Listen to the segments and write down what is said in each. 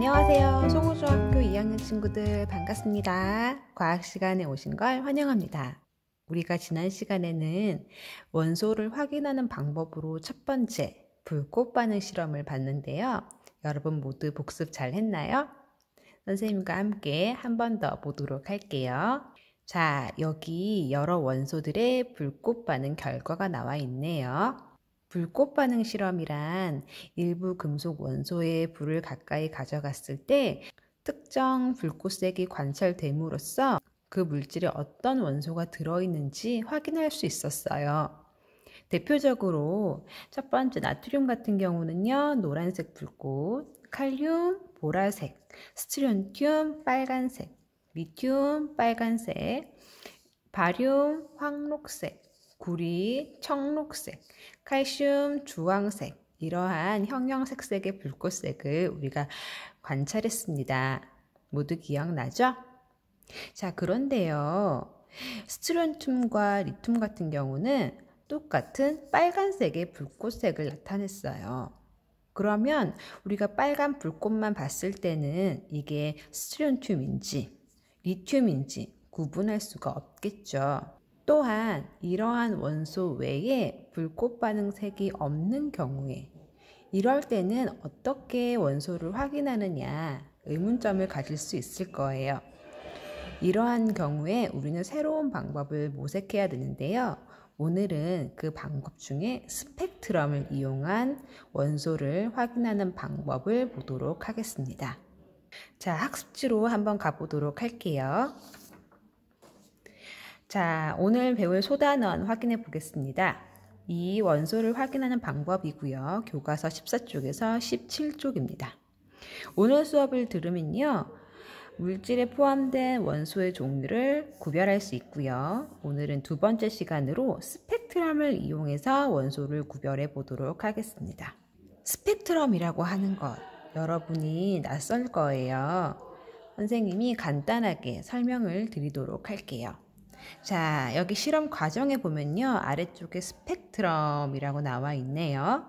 안녕하세요. 송우중학교 2학년 친구들 반갑습니다. 과학 시간에 오신 걸 환영합니다. 우리가 지난 시간에는 원소를 확인하는 방법으로 첫 번째 불꽃 반응 실험을 봤는데요. 여러분 모두 복습 잘 했나요? 선생님과 함께 한 번 더 보도록 할게요. 자, 여기 여러 원소들의 불꽃 반응 결과가 나와 있네요. 불꽃 반응 실험이란 일부 금속 원소의 불을 가까이 가져갔을 때 특정 불꽃색이 관찰됨으로써 그 물질에 어떤 원소가 들어있는지 확인할 수 있었어요. 대표적으로 첫 번째 나트륨 같은 경우는요, 노란색 불꽃, 칼륨 보라색, 스트론튬 빨간색, 리튬 빨간색, 바륨 황록색, 구리 청록색, 칼슘 주황색, 이러한 형형색색의 불꽃색을 우리가 관찰했습니다. 모두 기억나죠? 자, 그런데요, 스트론튬과 리튬 같은 경우는 똑같은 빨간색의 불꽃색을 나타냈어요. 그러면 우리가 빨간 불꽃만 봤을 때는 이게 스트론튬인지 리튬인지 구분할 수가 없겠죠. 또한 이러한 원소 외에 불꽃 반응색이 없는 경우에 이럴 때는 어떻게 원소를 확인하느냐 의문점을 가질 수 있을 거예요. 이러한 경우에 우리는 새로운 방법을 모색해야 되는데요. 오늘은 그 방법 중에 스펙트럼을 이용한 원소를 확인하는 방법을 보도록 하겠습니다. 자, 학습지로 한번 가보도록 할게요. 자, 오늘 배울 소단원 확인해 보겠습니다. 이 원소를 확인하는 방법이고요. 교과서 14쪽에서 17쪽입니다. 오늘 수업을 들으면요, 물질에 포함된 원소의 종류를 구별할 수 있고요. 오늘은 두 번째 시간으로 스펙트럼을 이용해서 원소를 구별해 보도록 하겠습니다. 스펙트럼이라고 하는 것, 여러분이 낯설 거예요. 선생님이 간단하게 설명을 드리도록 할게요. 자, 여기 실험 과정에 보면요, 아래쪽에 스펙트럼이라고 나와 있네요.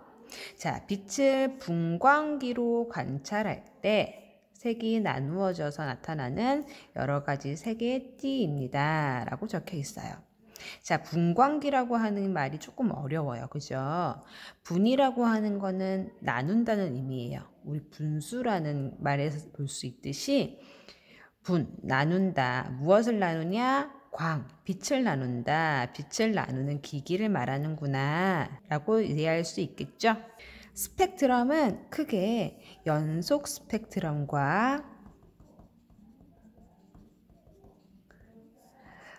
자, 빛을 분광기로 관찰할 때 색이 나누어져서 나타나는 여러 가지 색의 띠입니다 라고 적혀 있어요. 자, 분광기라고 하는 말이 조금 어려워요. 그죠? 분이라고 하는 거는 나눈다는 의미예요. 우리 분수라는 말에서 볼 수 있듯이 분, 나눈다. 무엇을 나누냐? 광, 빛을 나눈다. 빛을 나누는 기기를 말하는구나 라고 이해할 수 있겠죠? 스펙트럼은 크게 연속 스펙트럼과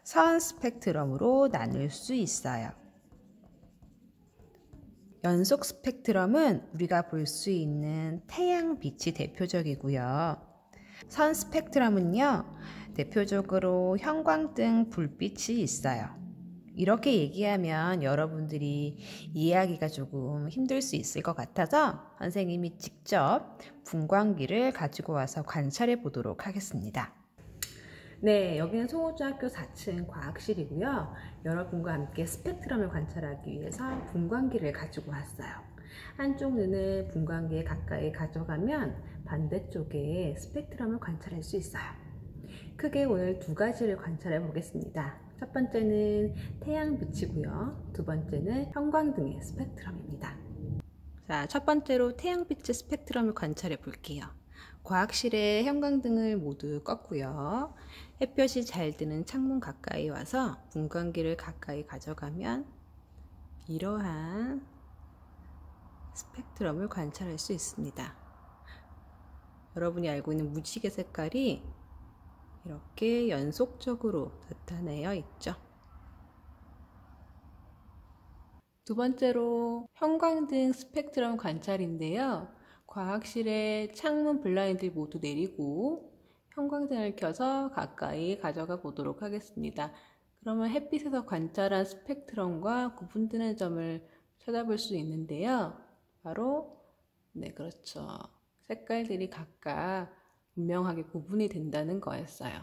선 스펙트럼으로 나눌 수 있어요. 연속 스펙트럼은 우리가 볼 수 있는 태양빛이 대표적이고요. 선 스펙트럼은요, 대표적으로 형광등 불빛이 있어요. 이렇게 얘기하면 여러분들이 이해하기가 조금 힘들 수 있을 것 같아서 선생님이 직접 분광기를 가지고 와서 관찰해 보도록 하겠습니다. 네, 여기는 송우중학교 4층 과학실이고요. 여러분과 함께 스펙트럼을 관찰하기 위해서 분광기를 가지고 왔어요. 한쪽 눈을 분광기에 가까이 가져가면 반대쪽에 스펙트럼을 관찰할 수 있어요. 크게 오늘 두 가지를 관찰해 보겠습니다. 첫 번째는 태양빛이고요. 두 번째는 형광등의 스펙트럼입니다. 자, 첫 번째로 태양빛의 스펙트럼을 관찰해 볼게요. 과학실에 형광등을 모두 껐고요. 햇볕이 잘 드는 창문 가까이 와서 분광기를 가까이 가져가면 이러한 스펙트럼을 관찰할 수 있습니다. 여러분이 알고 있는 무지개 색깔이 이렇게 연속적으로 나타내어 있죠. 두 번째로 형광등 스펙트럼 관찰인데요. 과학실에 창문 블라인드 모두 내리고 형광등을 켜서 가까이 가져가 보도록 하겠습니다. 그러면 햇빛에서 관찰한 스펙트럼과 구분되는 점을 찾아볼 수 있는데요. 바로 네, 그렇죠. 색깔들이 각각 분명하게 구분이 된다는 거였어요.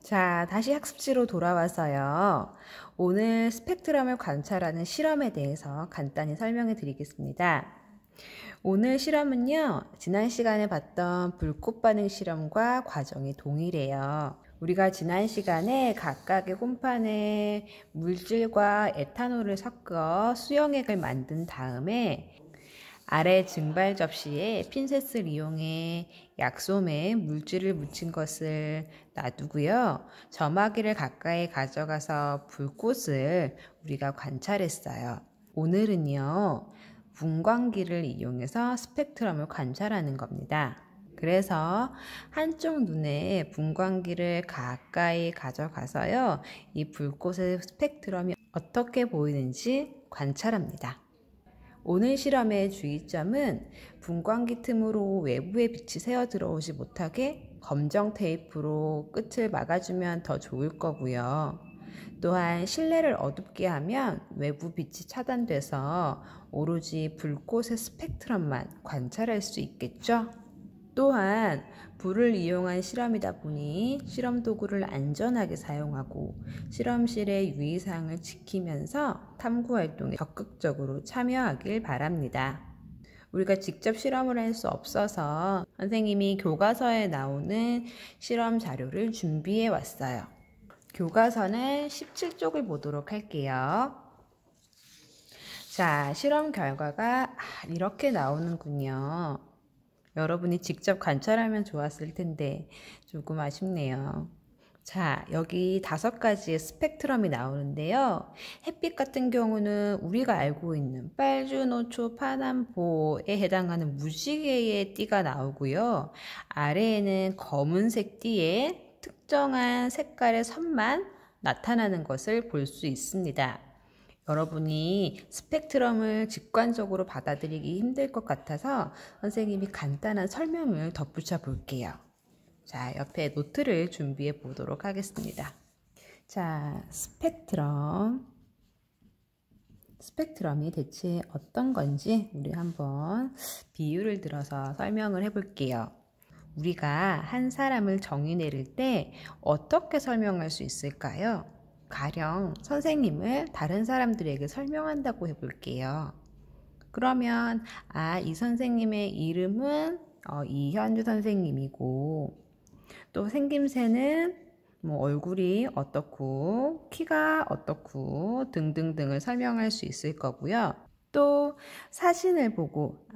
자, 다시 학습지로 돌아와서요. 오늘 스펙트럼을 관찰하는 실험에 대해서 간단히 설명해 드리겠습니다. 오늘 실험은요, 지난 시간에 봤던 불꽃 반응 실험과 과정이 동일해요. 우리가 지난 시간에 각각의 홈판에 물질과 에탄올을 섞어 수용액을 만든 다음에 아래 증발 접시에 핀셋을 이용해 약솜에 물질을 묻힌 것을 놔두고요. 점화기를 가까이 가져가서 불꽃을 우리가 관찰했어요. 오늘은요, 분광기를 이용해서 스펙트럼을 관찰하는 겁니다. 그래서 한쪽 눈에 분광기를 가까이 가져가서요, 이 불꽃의 스펙트럼이 어떻게 보이는지 관찰합니다. 오늘 실험의 주의점은 분광기 틈으로 외부의 빛이 새어 들어오지 못하게 검정 테이프로 끝을 막아주면 더 좋을 거고요. 또한 실내를 어둡게 하면 외부 빛이 차단돼서 오로지 불꽃의 스펙트럼만 관찰할 수 있겠죠? 또한 불을 이용한 실험이다 보니 실험 도구를 안전하게 사용하고 실험실의 유의사항을 지키면서 탐구 활동에 적극적으로 참여하길 바랍니다. 우리가 직접 실험을 할 수 없어서 선생님이 교과서에 나오는 실험 자료를 준비해 왔어요. 교과서는 17쪽을 보도록 할게요. 자, 실험 결과가 이렇게 나오는군요. 여러분이 직접 관찰하면 좋았을 텐데 조금 아쉽네요. 자, 여기 5가지의 스펙트럼이 나오는데요. 햇빛 같은 경우는 우리가 알고 있는 빨주노초 파남보에 해당하는 무지개의 띠가 나오고요. 아래에는 검은색 띠에 특정한 색깔의 선만 나타나는 것을 볼 수 있습니다. 여러분이 스펙트럼을 직관적으로 받아들이기 힘들 것 같아서 선생님이 간단한 설명을 덧붙여 볼게요. 자, 옆에 노트를 준비해 보도록 하겠습니다. 자, 스펙트럼이 대체 어떤 건지 우리 한번 비유를 들어서 설명을 해 볼게요. 우리가 한 사람을 정의 내릴 때 어떻게 설명할 수 있을까요? 가령 선생님을 다른 사람들에게 설명한다고 해볼게요. 그러면 이 선생님의 이름은 이현주 선생님이고 또 생김새는 얼굴이 어떻고 키가 어떻고 등등등을 설명할 수 있을 거고요. 또 사진을 보고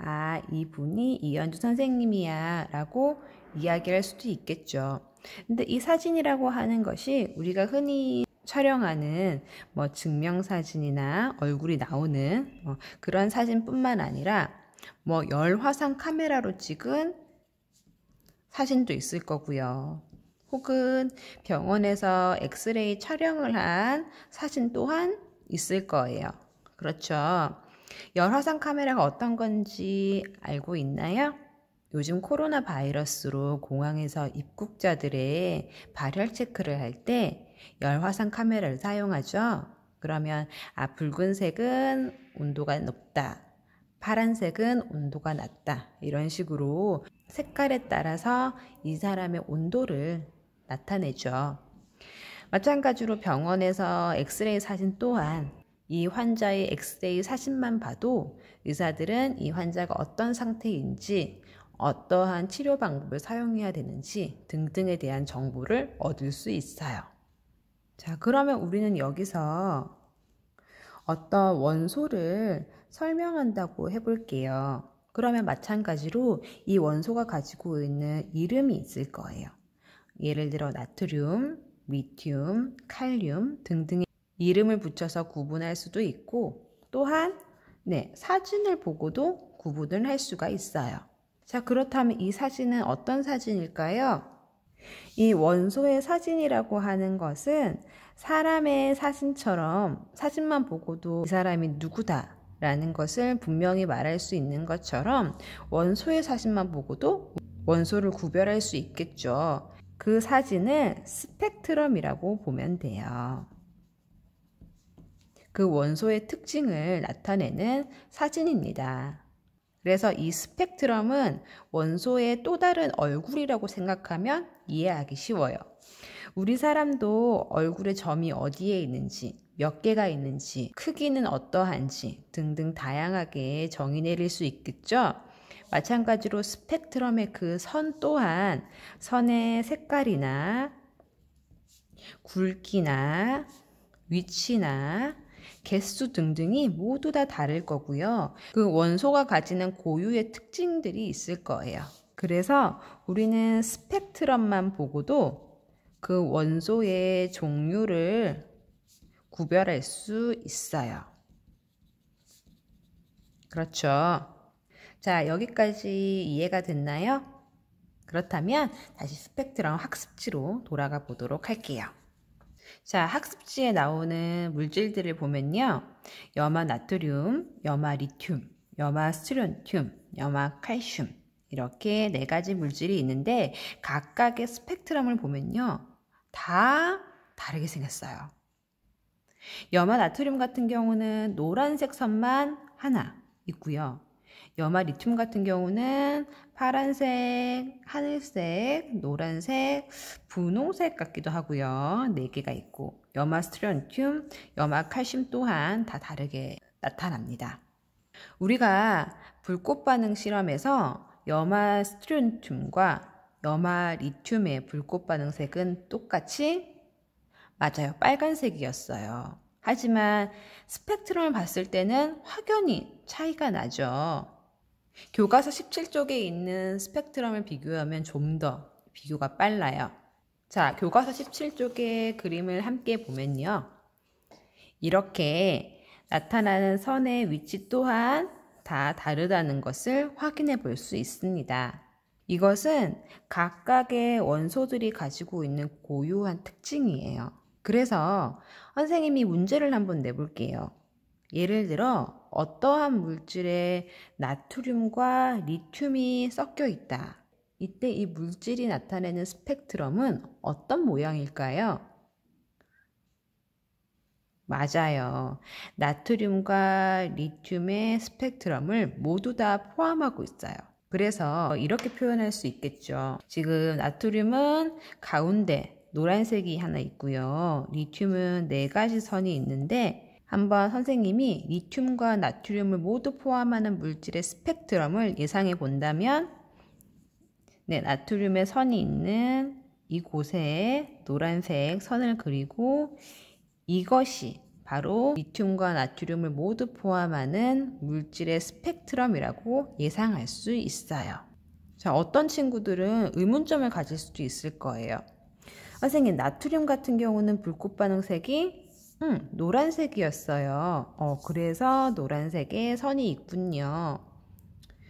이분이 이현주 선생님이야 라고 이야기할 수도 있겠죠. 근데 이 사진이라고 하는 것이 우리가 흔히 촬영하는 증명사진이나 얼굴이 나오는 그런 사진뿐만 아니라 열화상 카메라로 찍은 사진도 있을 거고요. 혹은 병원에서 엑스레이 촬영을 한 사진 또한 있을 거예요. 그렇죠. 열화상 카메라가 어떤 건지 알고 있나요? 요즘 코로나 바이러스로 공항에서 입국자들의 발열 체크를 할 때 열화상 카메라를 사용하죠. 그러면 붉은색은 온도가 높다, 파란색은 온도가 낮다, 이런 식으로 색깔에 따라서 이 사람의 온도를 나타내죠. 마찬가지로 병원에서 엑스레이 사진 또한 이 환자의 엑스레이 사진만 봐도 의사들은 이 환자가 어떤 상태인지, 어떠한 치료 방법을 사용해야 되는지 등등에 대한 정보를 얻을 수 있어요. 자, 그러면 우리는 여기서 어떤 원소를 설명한다고 해볼게요. 그러면 마찬가지로 이 원소가 가지고 있는 이름이 있을 거예요. 예를 들어 나트륨, 리튬, 칼륨 등등의 이름을 붙여서 구분할 수도 있고, 또한 사진을 보고도 구분을 할 수가 있어요. 자, 그렇다면 이 사진은 어떤 사진일까요? 이 원소의 사진이라고 하는 것은 사람의 사진처럼 사진만 보고도 이 사람이 누구다 라는 것을 분명히 말할 수 있는 것처럼 원소의 사진만 보고도 원소를 구별할 수 있겠죠. 그 사진을 스펙트럼이라고 보면 돼요. 그 원소의 특징을 나타내는 사진입니다. 그래서 이 스펙트럼은 원소의 또 다른 얼굴이라고 생각하면 이해하기 쉬워요. 우리 사람도 얼굴에 점이 어디에 있는지, 몇 개가 있는지, 크기는 어떠한지 등등 다양하게 정의 내릴 수 있겠죠? 마찬가지로 스펙트럼의 그 선 또한 선의 색깔이나 굵기나 위치나 개수 등등이 모두 다 다를 거고요. 그 원소가 가지는 고유의 특징들이 있을 거예요. 그래서 우리는 스펙트럼만 보고도 그 원소의 종류를 구별할 수 있어요. 그렇죠. 자, 여기까지 이해가 됐나요? 그렇다면 다시 스펙트럼 학습지로 돌아가 보도록 할게요. 자, 학습지에 나오는 물질들을 보면요. 염화 나트륨, 염화 리튬, 염화 스트론튬, 염화 칼슘 이렇게 4가지 물질이 있는데 각각의 스펙트럼을 보면요. 다 다르게 생겼어요. 염화 나트륨 같은 경우는 노란색 선만 하나 있고요. 염화 리튬 같은 경우는 파란색, 하늘색, 노란색, 분홍색 같기도 하고요. 4개가 있고 염화 스트론튬, 염화 칼슘 또한 다 다르게 나타납니다. 우리가 불꽃 반응 실험에서 염화 스트론튬과 염화 리튬의 불꽃 반응 색은 똑같이 맞아요. 빨간색이었어요. 하지만 스펙트럼을 봤을 때는 확연히 차이가 나죠. 교과서 17쪽에 있는 스펙트럼을 비교하면 좀 더 비교가 빨라요. 자, 교과서 17쪽의 그림을 함께 보면요. 이렇게 나타나는 선의 위치 또한 다 다르다는 것을 확인해 볼 수 있습니다. 이것은 각각의 원소들이 가지고 있는 고유한 특징이에요. 그래서 선생님이 문제를 한번 내볼게요. 예를 들어 어떠한 물질에 나트륨과 리튬이 섞여 있다. 이때 이 물질이 나타내는 스펙트럼은 어떤 모양일까요? 맞아요. 나트륨과 리튬의 스펙트럼을 모두 다 포함하고 있어요. 그래서 이렇게 표현할 수 있겠죠. 지금 나트륨은 가운데 노란색이 하나 있고요. 리튬은 4가지 선이 있는데 한번 선생님이 리튬과 나트륨을 모두 포함하는 물질의 스펙트럼을 예상해 본다면 나트륨의 선이 있는 이곳에 노란색 선을 그리고 이것이 바로 리튬과 나트륨을 모두 포함하는 물질의 스펙트럼이라고 예상할 수 있어요. 자, 어떤 친구들은 의문점을 가질 수도 있을 거예요. 선생님, 나트륨 같은 경우는 불꽃 반응색이 노란색이었어요. 그래서 노란색에 선이 있군요.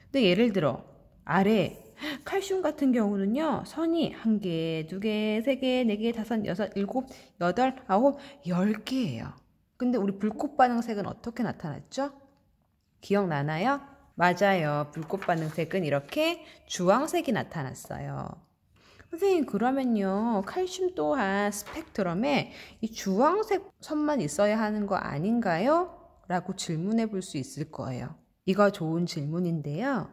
근데 예를 들어 아래 칼슘 같은 경우는요. 선이 1개, 2개, 3개, 4개, 5, 6, 7, 8, 9, 10개예요. 근데 우리 불꽃 반응색은 어떻게 나타났죠? 기억나나요? 맞아요. 불꽃 반응색은 이렇게 주황색이 나타났어요. 선생님, 그러면요. 칼슘 또한 스펙트럼에 이 주황색 선만 있어야 하는 거 아닌가요? 라고 질문해 볼 수 있을 거예요. 이거 좋은 질문인데요.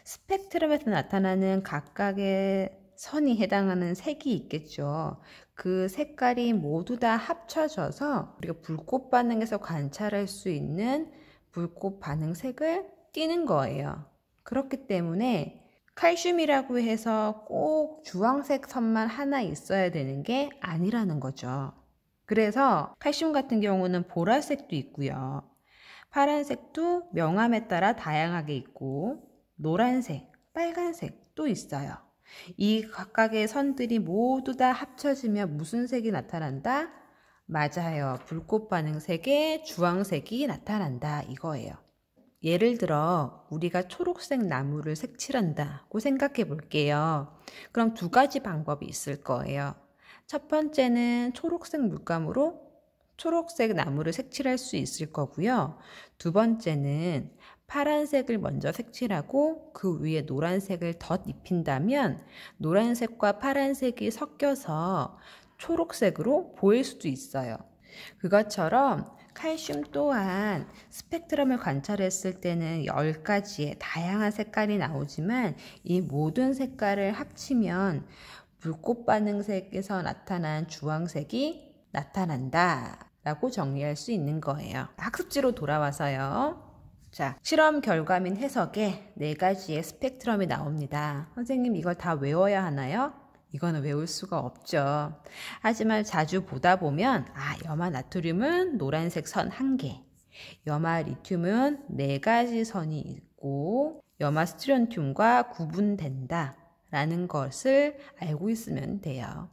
스펙트럼에서 나타나는 각각의 선이 해당하는 색이 있겠죠. 그 색깔이 모두 다 합쳐져서 우리가 불꽃 반응에서 관찰할 수 있는 불꽃 반응색을 띠는 거예요. 그렇기 때문에 칼슘이라고 해서 꼭 주황색 선만 하나 있어야 되는 게 아니라는 거죠. 그래서 칼슘 같은 경우는 보라색도 있고요. 파란색도 명암에 따라 다양하게 있고 노란색, 빨간색 또 있어요. 이 각각의 선들이 모두 다 합쳐지면 무슨 색이 나타난다? 맞아요. 불꽃 반응색에 주황색이 나타난다 이거예요. 예를 들어 우리가 초록색 나무를 색칠한다고 생각해 볼게요. 그럼 2가지 방법이 있을 거예요. 첫 번째는 초록색 물감으로 초록색 나무를 색칠할 수 있을 거고요. 2번째는 파란색을 먼저 색칠하고 그 위에 노란색을 덧 입힌다면 노란색과 파란색이 섞여서 초록색으로 보일 수도 있어요. 그것처럼 칼슘 또한 스펙트럼을 관찰했을 때는 10가지의 다양한 색깔이 나오지만 이 모든 색깔을 합치면 불꽃 반응색에서 나타난 주황색이 나타난다 라고 정리할 수 있는 거예요. 학습지로 돌아와서요. 자, 실험 결과 및 해석에 4가지의 스펙트럼이 나옵니다. 선생님 이걸 다 외워야 하나요? 이거는 외울 수가 없죠. 하지만 자주 보다 보면 염화 나트륨은 노란색 선 1개, 염화 리튬은 4가지 선이 있고 염화 스트론튬과 구분된다 라는 것을 알고 있으면 돼요.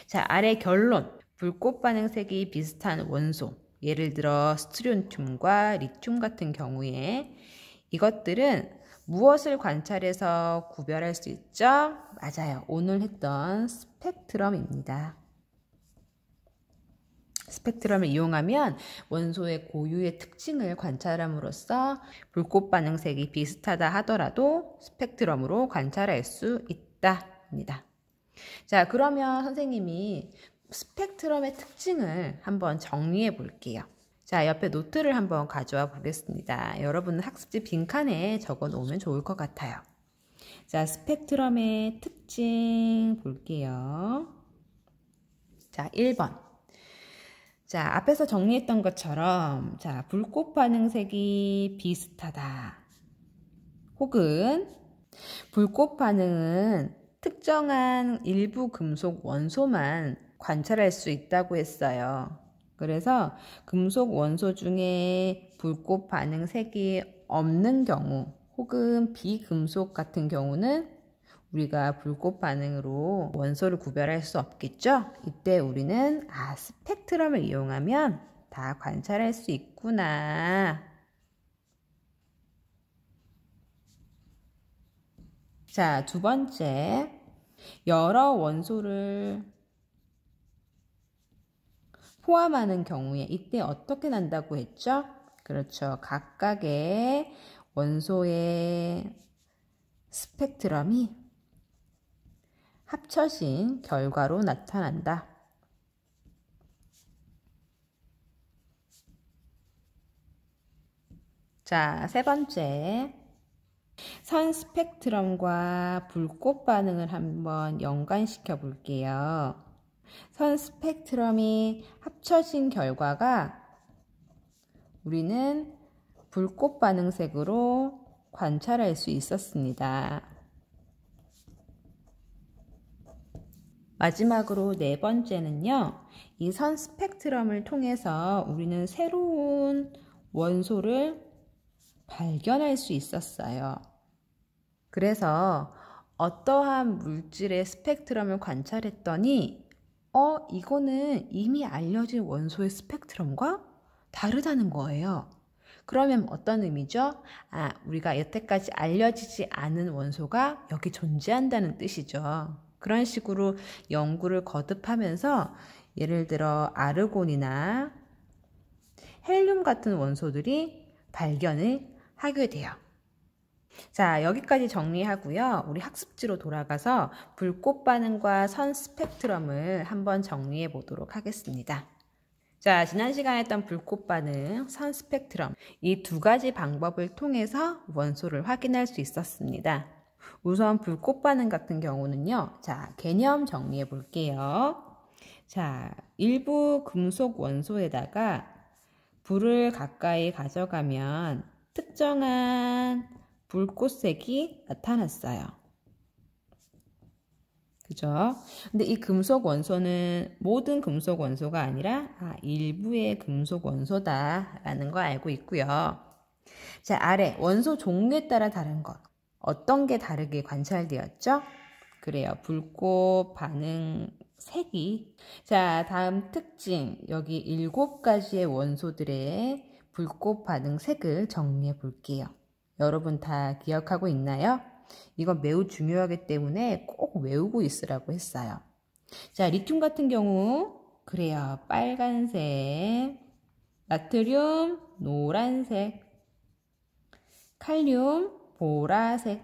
자, 아래 결론. 불꽃 반응색이 비슷한 원소, 예를 들어 스트론튬과 리튬 같은 경우에 이것들은 무엇을 관찰해서 구별할 수 있죠? 맞아요. 오늘 했던 스펙트럼입니다. 스펙트럼을 이용하면 원소의 고유의 특징을 관찰함으로써 불꽃 반응색이 비슷하다 하더라도 스펙트럼으로 관찰할 수 있다입니다. 자, 그러면 선생님이 스펙트럼의 특징을 한번 정리해 볼게요. 자, 옆에 노트를 한번 가져와 보겠습니다. 여러분은 학습지 빈칸에 적어 놓으면 좋을 것 같아요. 자, 스펙트럼의 특징 볼게요. 자, 1번. 자, 앞에서 정리했던 것처럼 자, 불꽃 반응색이 비슷하다. 혹은 불꽃 반응은 특정한 일부 금속 원소만 관찰할 수 있다고 했어요. 그래서 금속 원소 중에 불꽃 반응색이 없는 경우 혹은 비금속 같은 경우는 우리가 불꽃 반응으로 원소를 구별할 수 없겠죠? 이때 우리는 스펙트럼을 이용하면 다 관찰할 수 있구나. 자, 2번째. 여러 원소를 포함하는 경우에 이때 어떻게 난다고 했죠? 그렇죠. 각각의 원소의 스펙트럼이 합쳐진 결과로 나타난다. 자, 3번째. 선 스펙트럼과 불꽃 반응을 한번 연관시켜 볼게요. 선 스펙트럼이 합쳐진 결과가 우리는 불꽃 반응색으로 관찰할 수 있었습니다. 마지막으로 4번째는요. 이 선 스펙트럼을 통해서 우리는 새로운 원소를 발견할 수 있었어요. 그래서 어떠한 물질의 스펙트럼을 관찰했더니 이거는 이미 알려진 원소의 스펙트럼과 다르다는 거예요. 그러면 어떤 의미죠? 우리가 여태까지 알려지지 않은 원소가 여기 존재한다는 뜻이죠. 그런 식으로 연구를 거듭하면서 예를 들어 아르곤이나 헬륨 같은 원소들이 발견을 하게 돼요. 자, 여기까지 정리하고요. 우리 학습지로 돌아가서 불꽃 반응과 선 스펙트럼을 한번 정리해 보도록 하겠습니다. 자, 지난 시간에 했던 불꽃 반응, 선 스펙트럼 이 2가지 방법을 통해서 원소를 확인할 수 있었습니다. 우선 불꽃 반응 같은 경우는요. 자, 개념 정리해 볼게요. 자, 일부 금속 원소에다가 불을 가까이 가져가면 특정한 불꽃색이 나타났어요. 그죠? 근데 이 금속 원소는 모든 금속 원소가 아니라 일부의 금속 원소다라는 거 알고 있고요. 자, 아래 원소 종류에 따라 다른 것. 어떤 게 다르게 관찰되었죠? 그래요. 불꽃 반응 색이. 자, 다음 특징. 여기 7가지의 원소들의 불꽃 반응 색을 정리해 볼게요. 여러분 다 기억하고 있나요? 이건 매우 중요하기 때문에 꼭 외우고 있으라고 했어요. 자, 리튬 같은 경우 그래요. 빨간색, 나트륨 노란색, 칼륨 보라색,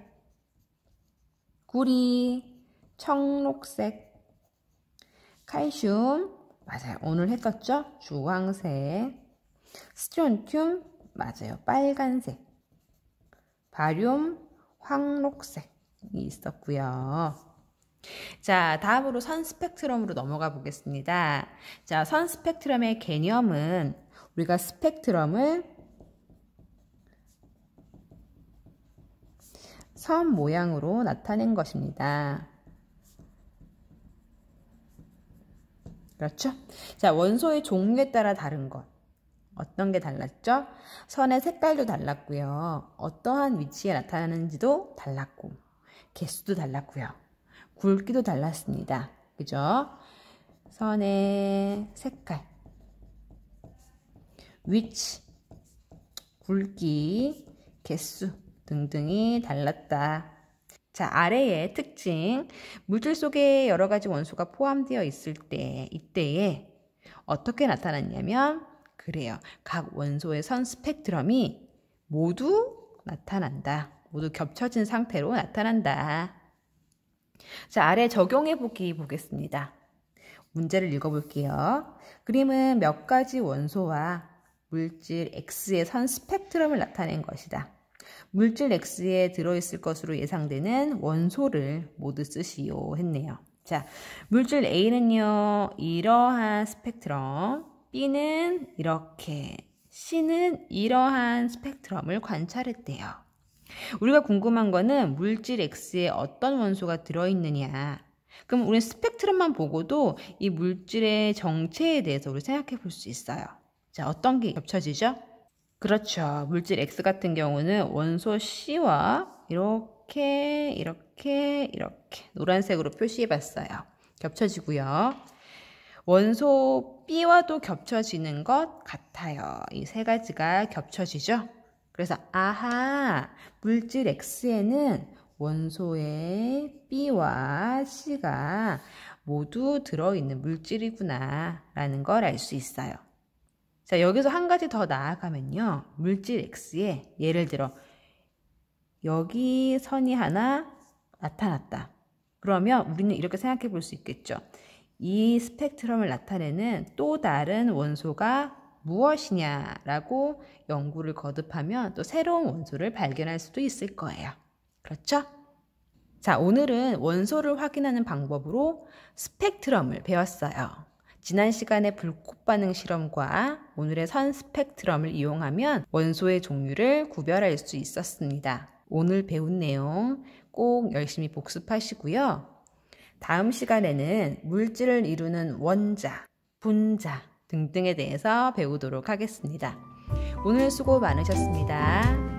구리 청록색, 칼슘 맞아요. 오늘 했었죠? 주황색, 스트론튬 맞아요. 빨간색, 바륨 황록색이 있었고요. 자, 다음으로 선 스펙트럼으로 넘어가 보겠습니다. 자, 선 스펙트럼의 개념은 우리가 스펙트럼을 선 모양으로 나타낸 것입니다. 그렇죠? 자, 원소의 종류에 따라 다른 것. 어떤 게 달랐죠? 선의 색깔도 달랐고요. 어떠한 위치에 나타나는지도 달랐고, 개수도 달랐고요. 굵기도 달랐습니다. 그죠? 선의 색깔, 위치, 굵기, 개수 등등이 달랐다. 자, 아래의 특징. 물질 속에 여러 가지 원소가 포함되어 있을 때, 이때에 어떻게 나타났냐면, 그래요. 각 원소의 선 스펙트럼이 모두 나타난다. 모두 겹쳐진 상태로 나타난다. 자, 아래 적용해 보기 보겠습니다. 문제를 읽어볼게요. 그림은 몇 가지 원소와 물질 X의 선 스펙트럼을 나타낸 것이다. 물질 X에 들어있을 것으로 예상되는 원소를 모두 쓰시오 했네요. 자, 물질 A는요, 이러한 스펙트럼, B는 이렇게, C는 이러한 스펙트럼을 관찰했대요. 우리가 궁금한 거는 물질 X에 어떤 원소가 들어있느냐. 그럼 우리 스펙트럼만 보고도 이 물질의 정체에 대해서 우리 생각해 볼 수 있어요. 자, 어떤 게 겹쳐지죠? 그렇죠. 물질 X 같은 경우는 원소 C와 이렇게 노란색으로 표시해 봤어요. 겹쳐지고요. 원소 B와도 겹쳐지는 것 같아요. 이 세 가지가 겹쳐지죠. 그래서 아하, 물질 X에는 원소의 B와 C가 모두 들어있는 물질이구나 라는 걸 알 수 있어요. 자, 여기서 한 가지 더 나아가면요. 물질 X에 예를 들어 여기 선이 하나 나타났다. 그러면 우리는 이렇게 생각해 볼 수 있겠죠. 이 스펙트럼을 나타내는 또 다른 원소가 무엇이냐라고 연구를 거듭하면 또 새로운 원소를 발견할 수도 있을 거예요. 그렇죠? 자, 오늘은 원소를 확인하는 방법으로 스펙트럼을 배웠어요. 지난 시간의 불꽃 반응 실험과 오늘의 선 스펙트럼을 이용하면 원소의 종류를 구별할 수 있었습니다. 오늘 배운 내용 꼭 열심히 복습하시고요. 다음 시간에는 물질을 이루는 원자, 분자 등등에 대해서 배우도록 하겠습니다. 오늘 수고 많으셨습니다.